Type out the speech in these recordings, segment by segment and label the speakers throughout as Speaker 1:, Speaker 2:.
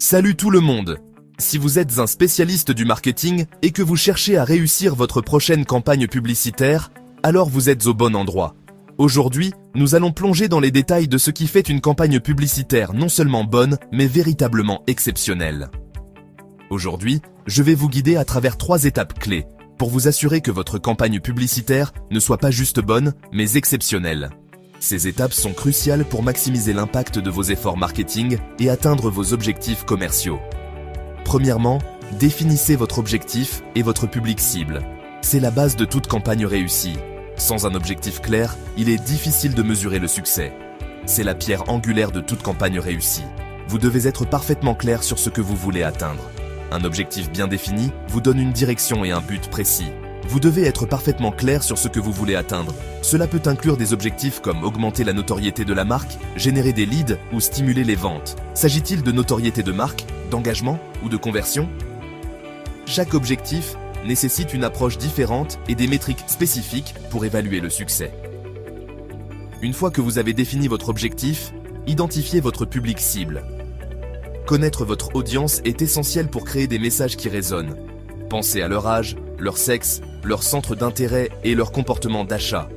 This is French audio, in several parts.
Speaker 1: Salut tout le monde! Si vous êtes un spécialiste du marketing et que vous cherchez à réussir votre prochaine campagne publicitaire, alors vous êtes au bon endroit. Aujourd'hui, nous allons plonger dans les détails de ce qui fait une campagne publicitaire non seulement bonne, mais véritablement exceptionnelle. Aujourd'hui, je vais vous guider à travers 3 étapes clés pour vous assurer que votre campagne publicitaire ne soit pas juste bonne, mais exceptionnelle. Ces étapes sont cruciales pour maximiser l'impact de vos efforts marketing et atteindre vos objectifs commerciaux. Premièrement, définissez votre objectif et votre public cible. C'est la base de toute campagne réussie. Sans un objectif clair, il est difficile de mesurer le succès. C'est la pierre angulaire de toute campagne réussie. Vous devez être parfaitement clair sur ce que vous voulez atteindre. Un objectif bien défini vous donne une direction et un but précis. Vous devez être parfaitement clair sur ce que vous voulez atteindre. Cela peut inclure des objectifs comme augmenter la notoriété de la marque, générer des leads ou stimuler les ventes. S'agit-il de notoriété de marque, d'engagement ou de conversion? Chaque objectif nécessite une approche différente et des métriques spécifiques pour évaluer le succès. Une fois que vous avez défini votre objectif, identifiez votre public cible. Connaître votre audience est essentiel pour créer des messages qui résonnent. Pensez à leur âge, leur sexe, leur centre d'intérêt et leur comportement d'achat.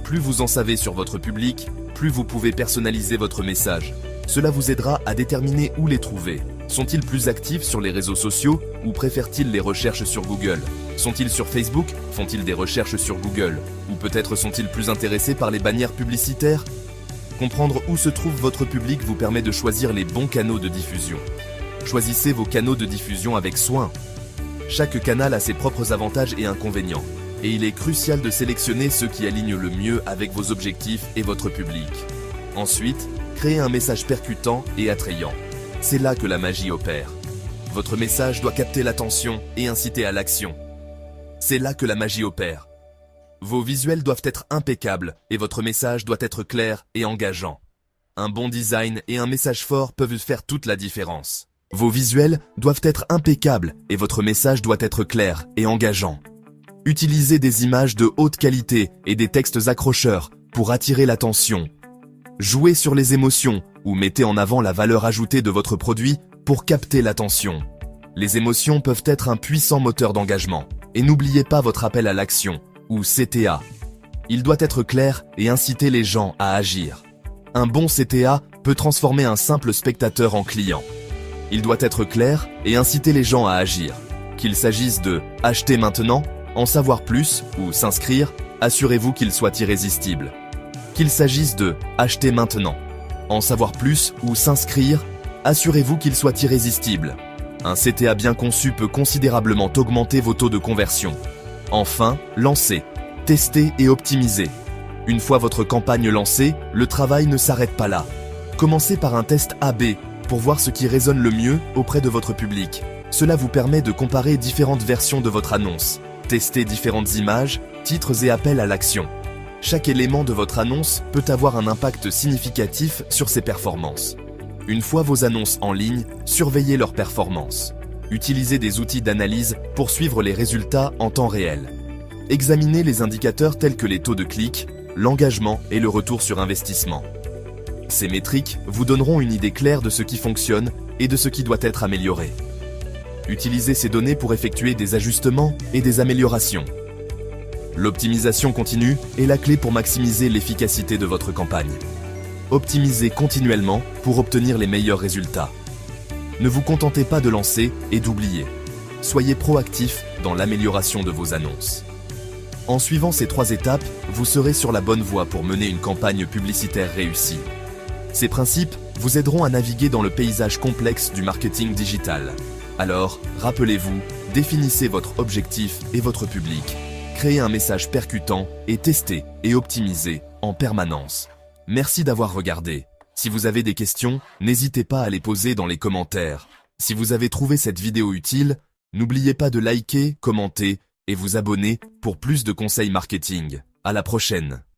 Speaker 1: Plus vous en savez sur votre public, plus vous pouvez personnaliser votre message. Cela vous aidera à déterminer où les trouver. Sont-ils plus actifs sur les réseaux sociaux ou préfèrent-ils les recherches sur Google? Sont-ils sur Facebook? Font-ils des recherches sur Google? Ou peut-être sont-ils plus intéressés par les bannières publicitaires? Comprendre où se trouve votre public vous permet de choisir les bons canaux de diffusion. Choisissez vos canaux de diffusion avec soin. Chaque canal a ses propres avantages et inconvénients, et il est crucial de sélectionner ceux qui alignent le mieux avec vos objectifs et votre public. Ensuite, créez un message percutant et attrayant. C'est là que la magie opère. Votre message doit capter l'attention et inciter à l'action. C'est là que la magie opère. Vos visuels doivent être impeccables et votre message doit être clair et engageant. Un bon design et un message fort peuvent faire toute la différence. Vos visuels doivent être impeccables et votre message doit être clair et engageant. Utilisez des images de haute qualité et des textes accrocheurs pour attirer l'attention. Jouez sur les émotions ou mettez en avant la valeur ajoutée de votre produit pour capter l'attention. Les émotions peuvent être un puissant moteur d'engagement. Et n'oubliez pas votre appel à l'action, ou CTA. Il doit être clair et inciter les gens à agir. Un bon CTA peut transformer un simple spectateur en client. Il doit être clair et inciter les gens à agir. Qu'il s'agisse de « acheter maintenant », « en savoir plus » ou « s'inscrire », assurez-vous qu'il soit irrésistible. Qu'il s'agisse de « acheter maintenant », « en savoir plus » ou « s'inscrire », assurez-vous qu'il soit irrésistible. Un CTA bien conçu peut considérablement augmenter vos taux de conversion. Enfin, lancez, testez et optimisez. Une fois votre campagne lancée, le travail ne s'arrête pas là. Commencez par un test AB pour voir ce qui résonne le mieux auprès de votre public. Cela vous permet de comparer différentes versions de votre annonce. Testez différentes images, titres et appels à l'action. Chaque élément de votre annonce peut avoir un impact significatif sur ses performances. Une fois vos annonces en ligne, surveillez leurs performances. Utilisez des outils d'analyse pour suivre les résultats en temps réel. Examinez les indicateurs tels que les taux de clic, l'engagement et le retour sur investissement. Ces métriques vous donneront une idée claire de ce qui fonctionne et de ce qui doit être amélioré. Utilisez ces données pour effectuer des ajustements et des améliorations. L'optimisation continue est la clé pour maximiser l'efficacité de votre campagne. Optimisez continuellement pour obtenir les meilleurs résultats. Ne vous contentez pas de lancer et d'oublier. Soyez proactif dans l'amélioration de vos annonces. En suivant ces 3 étapes, vous serez sur la bonne voie pour mener une campagne publicitaire réussie. Ces principes vous aideront à naviguer dans le paysage complexe du marketing digital. Alors, rappelez-vous, définissez votre objectif et votre public. Créez un message percutant et testez et optimisez en permanence. Merci d'avoir regardé. Si vous avez des questions, n'hésitez pas à les poser dans les commentaires. Si vous avez trouvé cette vidéo utile, n'oubliez pas de liker, commenter et vous abonner pour plus de conseils marketing. À la prochaine.